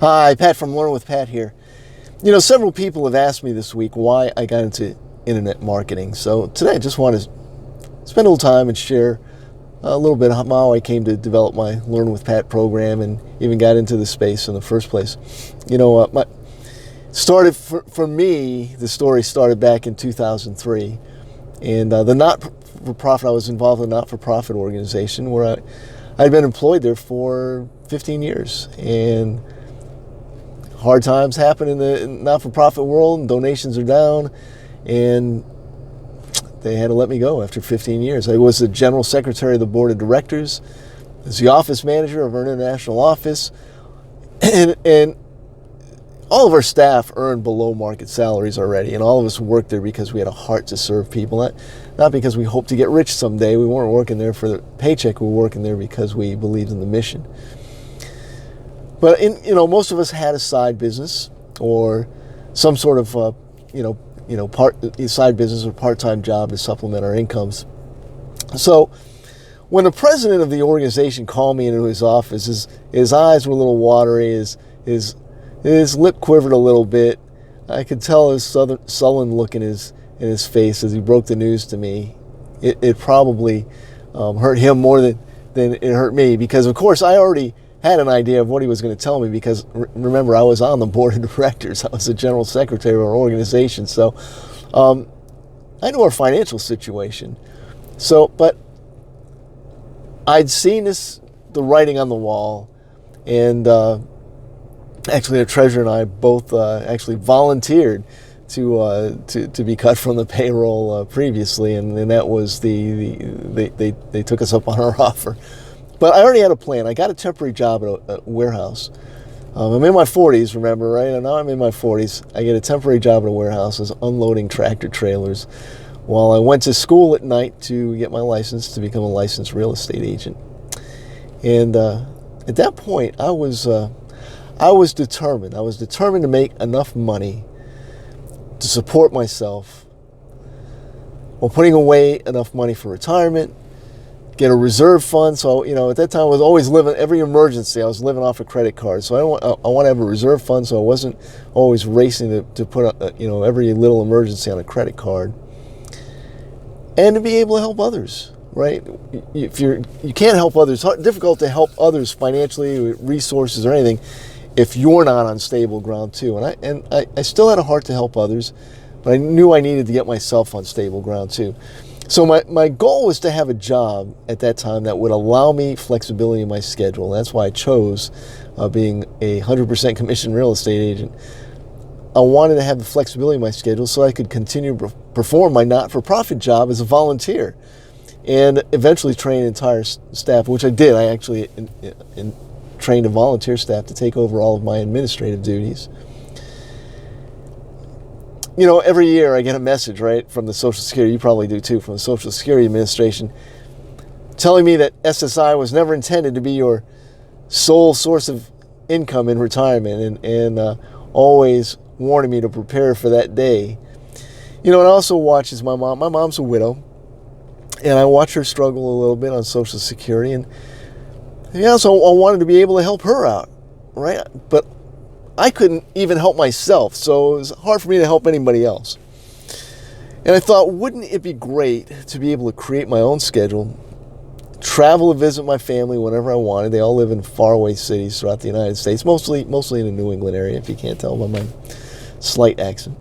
Hi, Pat from Learn with Pat here. Several people have asked me this week why I got into internet marketing. So today I just want to spend a little time and share a little bit of how I came to develop my Learn with Pat program and even got into the space in the first place. For me, the story started back in 2003. And the not-for-profit, I was involved in a not-for-profit organization where I'd been employed there for 15 years. And hard times happen in the not-for-profit world, and donations are down, and they had to let me go after 15 years. I was the general secretary of the board of directors, as the office manager of our international office, and all of our staff earned below market salaries already, and all of us worked there because we had a heart to serve people, not because we hoped to get rich someday. We weren't working there for the paycheck. We were working there because we believed in the mission. But most of us had a side business or some sort of side business or part-time job to supplement our incomes. So when the president of the organization called me into his office, his eyes were a little watery, his lip quivered a little bit. I could tell his sullen look in his face as he broke the news to me. It probably hurt him more than it hurt me, because of course I already had an idea of what he was going to tell me, because remember, I was on the board of directors. I was the general secretary of our organization, so I knew our financial situation. But I'd seen the writing on the wall, and actually the treasurer and I both actually volunteered to be cut from the payroll previously, and that was they took us up on our offer. But I already had a plan. I got a temporary job at a warehouse. I'm in my 40s, remember, right? And now I'm in my 40s. I get a temporary job at a warehouse as unloading tractor trailers while I went to school at night to get my license to become a licensed real estate agent. And at that point, I was determined. I was determined to make enough money to support myself while putting away enough money for retirement, get a reserve fund. So, at that time I was always living, every emergency I was living off a credit card. So I want to have a reserve fund, so I wasn't always racing to put every little emergency on a credit card. And to be able to help others, right? If you can't help others, it's difficult to help others financially, resources or anything, if you're not on stable ground too. And I still had a heart to help others, but I knew I needed to get myself on stable ground too. So my goal was to have a job at that time that would allow me flexibility in my schedule. That's why I chose being a 100% commission real estate agent. I wanted to have the flexibility in my schedule so I could continue to perform my not-for-profit job as a volunteer and eventually train entire staff, which I did. I actually trained a volunteer staff to take over all of my administrative duties. Every year I get a message, right, from the Social Security, you probably do too, from the Social Security Administration, telling me that SSI was never intended to be your sole source of income in retirement, and always warning me to prepare for that day. And I also watch as my mom's a widow, and I watch her struggle a little bit on Social Security, and so I wanted to be able to help her out, right? But I couldn't even help myself, so it was hard for me to help anybody else. And I thought, wouldn't it be great to be able to create my own schedule, travel to visit my family whenever I wanted. They all live in faraway cities throughout the United States, mostly in the New England area, if you can't tell by my slight accent.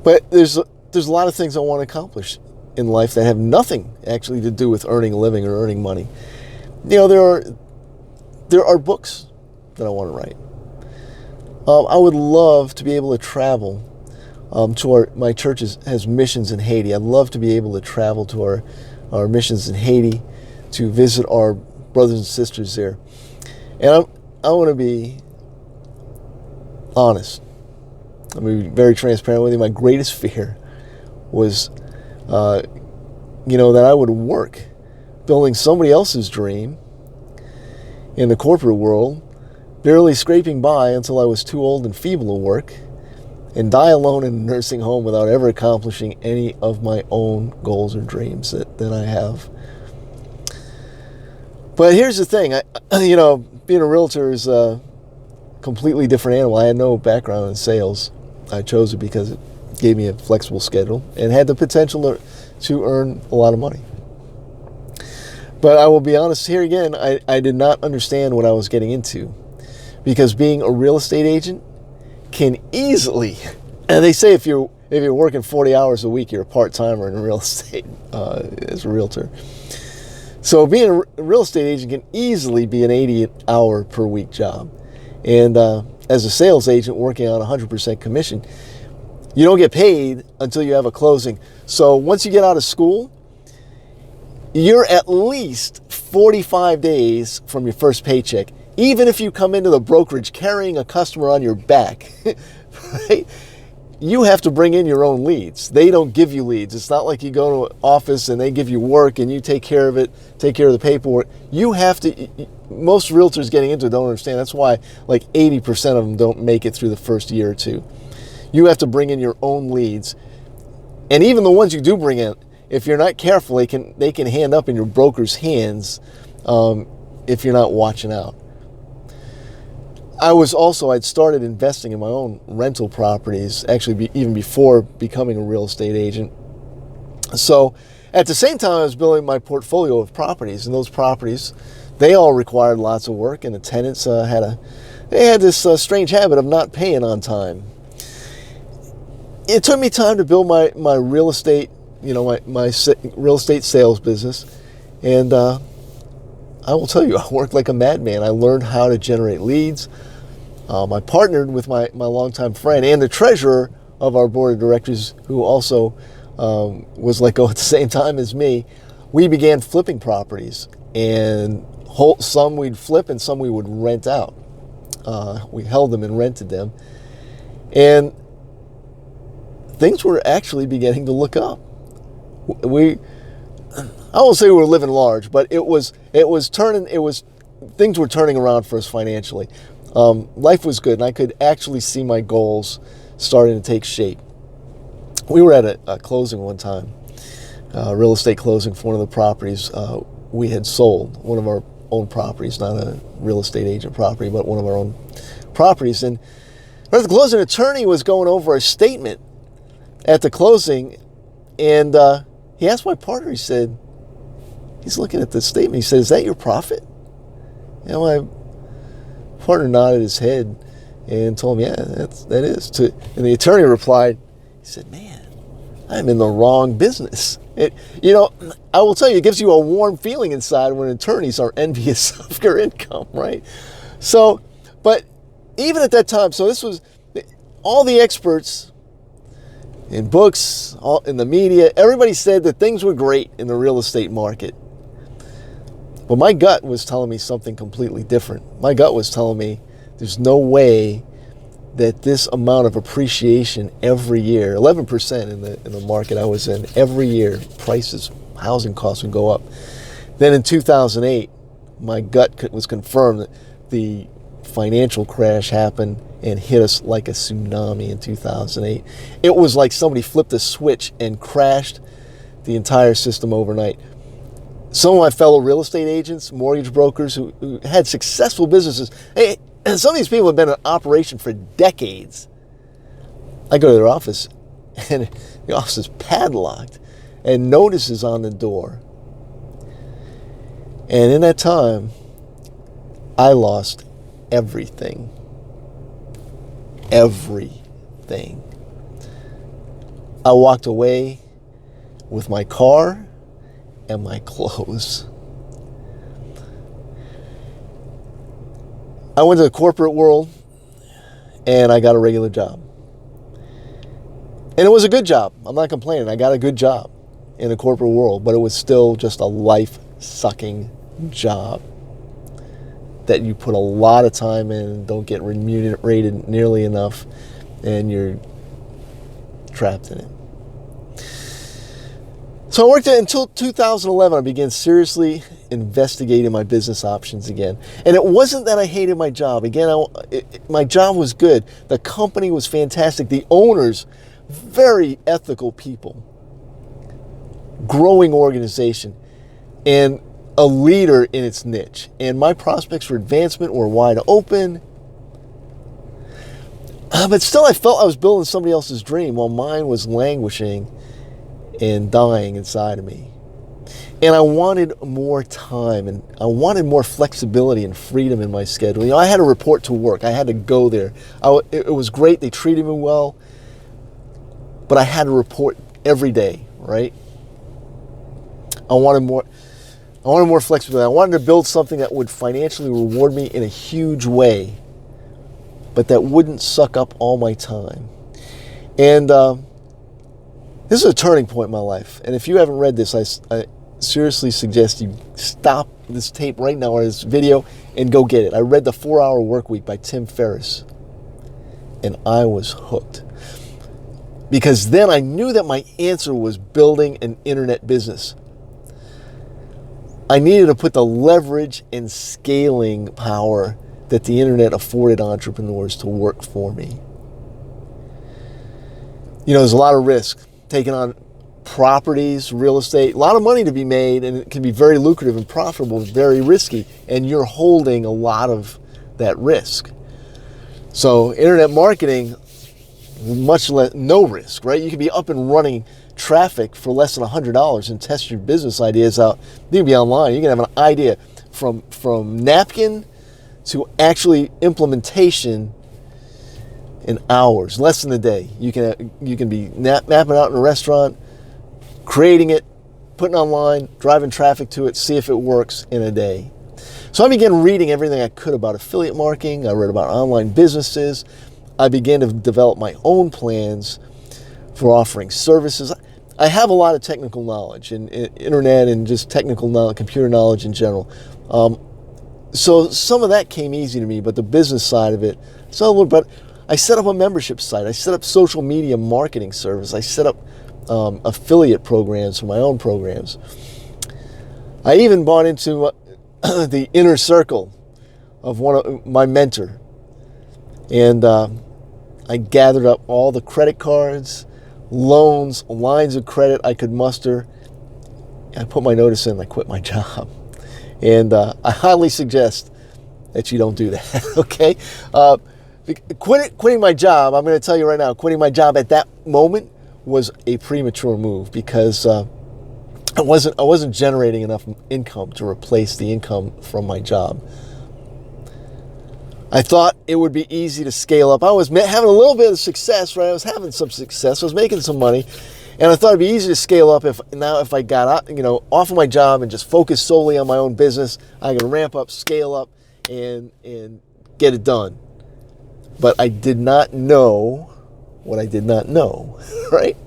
But there's a lot of things I want to accomplish in life that have nothing actually to do with earning a living or earning money. There are books that I want to write. I would love to be able to travel to my church has missions in Haiti. I'd love to be able to travel to our missions in Haiti to visit our brothers and sisters there. And I want to be honest. I'm going to be very transparent with you. My greatest fear was, that I would work building somebody else's dream in the corporate world, barely scraping by until I was too old and feeble to work, and die alone in a nursing home without ever accomplishing any of my own goals or dreams that I have. But here's the thing, being a realtor is a completely different animal. I had no background in sales. I chose it because it gave me a flexible schedule and had the potential to earn a lot of money. But I will be honest here again, I did not understand what I was getting into, because being a real estate agent can easily, and they say if you're working 40 hours a week, you're a part-timer in real estate as a realtor. So being a real estate agent can easily be an 80-hour per week job. And as a sales agent working on 100% commission, you don't get paid until you have a closing. So once you get out of school, you're at least 45 days from your first paycheck. Even if you come into the brokerage carrying a customer on your back, right? You have to bring in your own leads. They don't give you leads. It's not like you go to an office and they give you work and you take care of it, take care of the paperwork. You have to, most realtors getting into it don't understand. That's why like 80% of them don't make it through the first year or two. You have to bring in your own leads. And even the ones you do bring in, if you're not careful, they can hand up in your broker's hands if you're not watching out. I'd started investing in my own rental properties, actually even before becoming a real estate agent. So at the same time, I was building my portfolio of properties, and those properties, they all required lots of work, and the tenants had this strange habit of not paying on time. It took me time to build my real estate, my real estate sales business, and I will tell you, I worked like a madman. I learned how to generate leads. I partnered with my longtime friend and the treasurer of our board of directors, who also was let go at the same time as me. We began flipping properties, and some we'd flip and some we would rent out. We held them and rented them, and things were actually beginning to look up. I won't say we were living large, but things were turning around for us financially. Life was good, and I could actually see my goals starting to take shape. We were at a closing one time, real estate closing for one of the properties we had sold, one of our own properties, not a real estate agent property, but one of our own properties. And the closing attorney was going over a statement at the closing, and he asked my partner, he's looking at the statement, he said, "Is that your profit?" And my partner nodded his head and told him, "Yeah, that is." And the attorney replied, he said, "Man, I'm in the wrong business." I will tell you, it gives you a warm feeling inside when attorneys are envious of your income, right? So, but even at that time, so this was all the experts in books, in the media, everybody said that things were great in the real estate market. But my gut was telling me something completely different. My gut was telling me there's no way that this amount of appreciation every year, 11% in the market I was in, every year, prices, housing costs would go up. Then in 2008, my gut was confirmed that the financial crash happened and hit us like a tsunami in 2008. It was like somebody flipped a switch and crashed the entire system overnight. Some of my fellow real estate agents, mortgage brokers who had successful businesses, and some of these people have been in operation for decades. I go to their office, and the office is padlocked, and notices on the door. And in that time, I lost everything. Everything. I walked away with my car and my clothes. I went to the corporate world and I got a regular job. And it was a good job. I'm not complaining. I got a good job in the corporate world, but it was still just a life-sucking job that you put a lot of time in and don't get remunerated nearly enough, and you're trapped in it. So I worked there until 2011. I began seriously investigating my business options again. And it wasn't that I hated my job. Again, my job was good. The company was fantastic. The owners, very ethical people. Growing organization. And a leader in its niche, and my prospects for advancement were wide open. But still, I felt I was building somebody else's dream while mine was languishing and dying inside of me. And I wanted more time, and I wanted more flexibility and freedom in my schedule. You know, I had to report to work. I had to go there. It was great. They treated me well. But I had to report every day, right? I wanted more flexibility. I wanted to build something that would financially reward me in a huge way, but that wouldn't suck up all my time. And this is a turning point in my life. And if you haven't read this, I seriously suggest you stop this tape right now or this video and go get it. I read The 4-Hour Workweek by Tim Ferriss, and I was hooked. Because then I knew that my answer was building an internet business. I needed to put the leverage and scaling power that the internet afforded entrepreneurs to work for me. You know, there's a lot of risk taking on properties, real estate, a lot of money to be made, and it can be very lucrative and profitable, very risky, and you're holding a lot of that risk. So internet marketing, much less, no risk, right? You can be up and running traffic for less than $100 and test your business ideas out. You can be online. You can have an idea from napkin to actually implementation in hours, less than a day. You can be mapping out in a restaurant, creating it, putting it online, driving traffic to it, see if it works in a day. So I began reading everything I could about affiliate marketing. I read about online businesses. I began to develop my own plans for offering services. I have a lot of technical knowledge in internet and just technical knowledge, computer knowledge in general. So some of that came easy to me, but the business side of it, so a little bit. I set up a membership site. I set up social media marketing service. I set up affiliate programs for my own programs. I even bought into the inner circle of one of my mentor, and I gathered up all the credit cards, loans, lines of credit I could muster. I put my notice in and I quit my job. And I highly suggest that you don't do that, okay? Quitting my job, I'm going to tell you right now, quitting my job at that moment was a premature move because I wasn't generating enough income to replace the income from my job. I thought it would be easy to scale up. I was having a little bit of success, right? I was having some success. I was making some money. And I thought it'd be easy to scale up if I got out, off of my job and just focus solely on my own business. I can ramp up, scale up, and get it done. But I did not know what I did not know, right?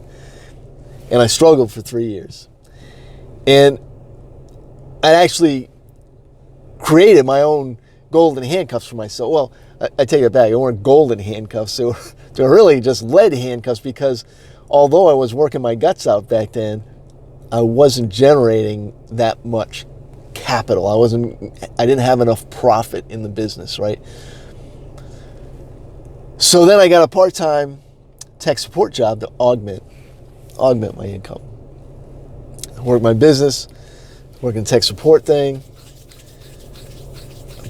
And I struggled for 3 years. And I actually created my own golden handcuffs for myself. Well, I take it back. They weren't golden handcuffs. They were really just lead handcuffs because although I was working my guts out back then, I wasn't generating that much capital. I didn't have enough profit in the business, right? So then I got a part-time tech support job to augment my income. I worked my business, working tech support thing,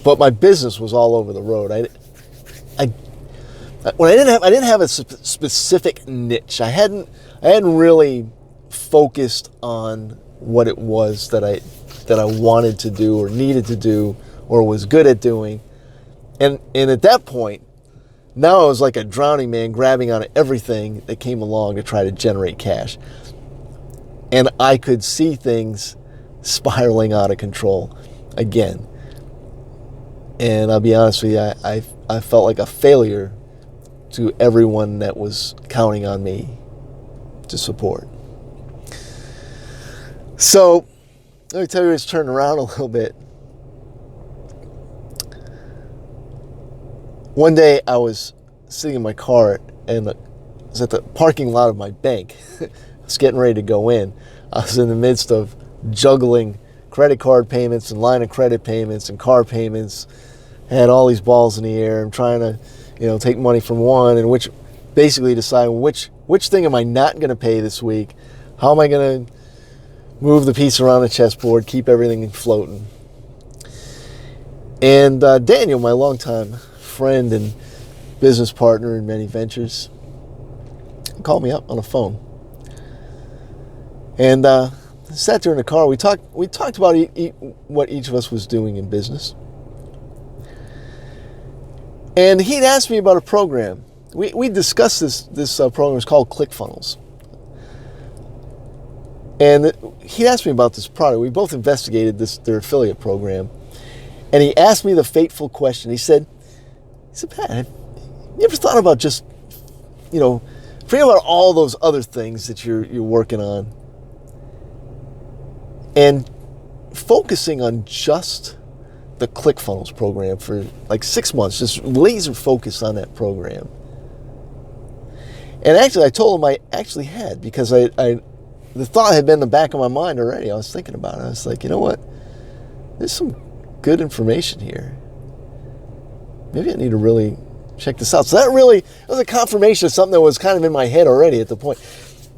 but my business was all over the road. I didn't have a specific niche. I hadn't really focused on what it was that I wanted to do or needed to do or was good at doing. And at that point, now I was like a drowning man grabbing onto everything that came along to try to generate cash. And I could see things spiraling out of control again. And I'll be honest with you, I felt like a failure to everyone that was counting on me to support. So, let me tell you, it's turned around a little bit. One day I was sitting in my car and I was at the parking lot of my bank. I was getting ready to go in. I was in the midst of juggling credit card payments and line of credit payments and car payments. I had all these balls in the air. I'm trying to, take money from one and basically decide which thing am I not going to pay this week? How am I going to move the piece around the chessboard, keep everything floating. And Daniel, my longtime friend and business partner in many ventures, called me up on the phone. And sat there in the car. We talked about what each of us was doing in business. And he'd asked me about a program. We discussed this program. It's called ClickFunnels. And he asked me about this product. We both investigated their affiliate program. And he asked me the fateful question. He said, Pat, have you ever thought about just, forget about all those other things that you're working on and focusing on just the ClickFunnels program for like 6 months, just laser focus on that program. And actually, I told him I actually had, because the thought had been in the back of my mind already. I was thinking about it. I was like, you know what? There's some good information here. Maybe I need to really check this out. So that was a confirmation of something that was kind of in my head already at the point.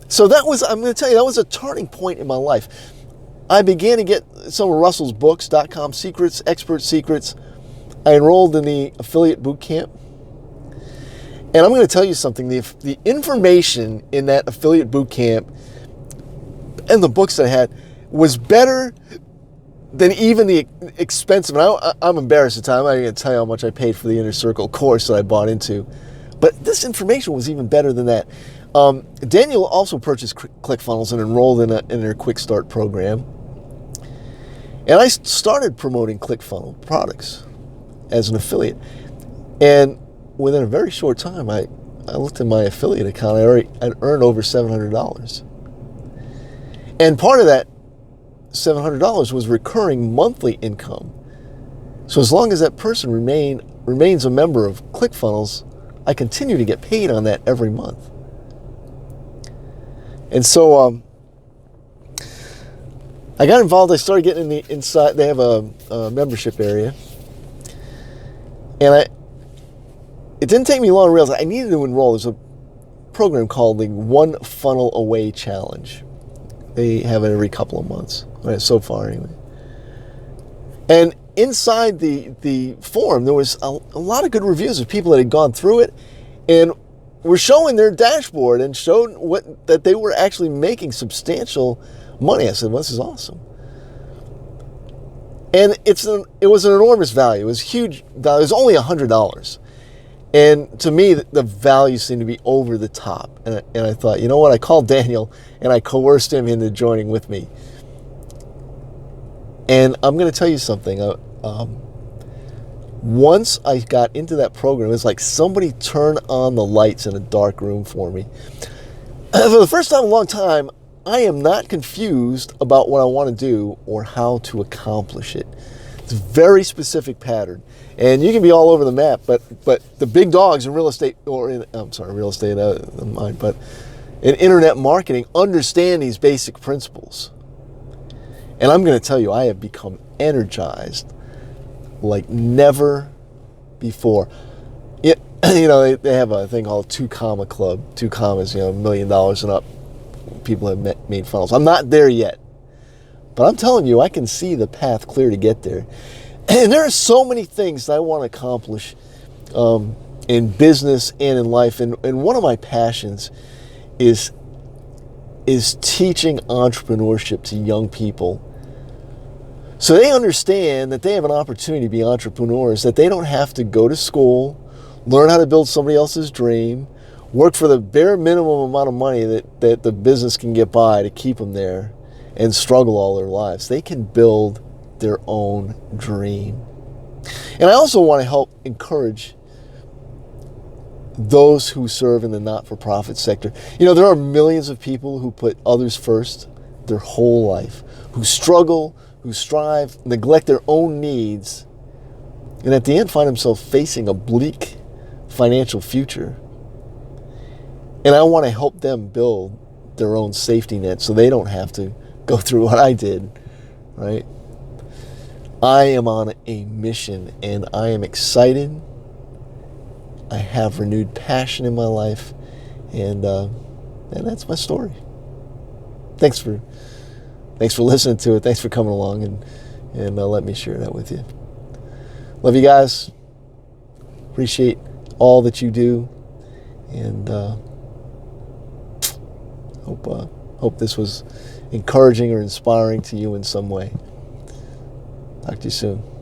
So I'm going to tell you, that was a turning point in my life. I began to get some of Russell's books, .com secrets, expert secrets. I enrolled in the affiliate boot camp. And I'm going to tell you something. The information in that affiliate boot camp and the books that I had was better than even the expensive. And I'm embarrassed at the time. I'm not going to tell you how much I paid for the Inner Circle course that I bought into. But this information was even better than that. Daniel also purchased ClickFunnels and enrolled in their Quick Start program. And I started promoting ClickFunnels products as an affiliate. And within a very short time, I looked at my affiliate account. I'd earned over $700. And part of that $700 was recurring monthly income. So as long as that person remains a member of ClickFunnels, I continue to get paid on that every month. And so I got involved. I started getting in the inside. They have a membership area. And it didn't take me long to realize I needed to enroll. There's a program called the One Funnel Away Challenge. They have it every couple of months, right, so far anyway. And inside the forum, there was a lot of good reviews of people that had gone through it and were showing their dashboard and showed that they were actually making substantial money. I said, well, this is awesome. And it was an enormous value. It was huge value. It was only $100. And to me, the value seemed to be over the top. And I thought, you know what? I called Daniel and I coerced him into joining with me. And I'm going to tell you something. Once I got into that program, it was like somebody turned on the lights in a dark room for me. For the first time in a long time, I am not confused about what I want to do or how to accomplish it. It's a very specific pattern. And you can be all over the map, but the big dogs in real estate, but in internet marketing understand these basic principles. And I'm going to tell you, I have become energized like never before. They have a thing called 2 Comma Club. 2 commas, $1 million and up. People have made funnels. I'm not there yet. But I'm telling you, I can see the path clear to get there. And there are so many things that I want to accomplish in business and in life. And one of my passions is teaching entrepreneurship to young people, so they understand that they have an opportunity to be entrepreneurs, that they don't have to go to school, learn how to build somebody else's dream, work for the bare minimum amount of money that the business can get by to keep them there, and struggle all their lives. They can build their own dream. And I also want to help encourage those who serve in the not-for-profit sector. There are millions of people who put others first their whole life, who struggle, who strive, neglect their own needs, and at the end find themselves facing a bleak financial future. And I want to help them build their own safety net so they don't have to go through what I did, right? I am on a mission and I am excited. I have renewed passion in my life, and that's my story. Thanks for thanks for listening to it. Thanks for coming along and let me share that with you. Love you guys. Appreciate all that you do, and hope this was encouraging or inspiring to you in some way. Talk to you soon.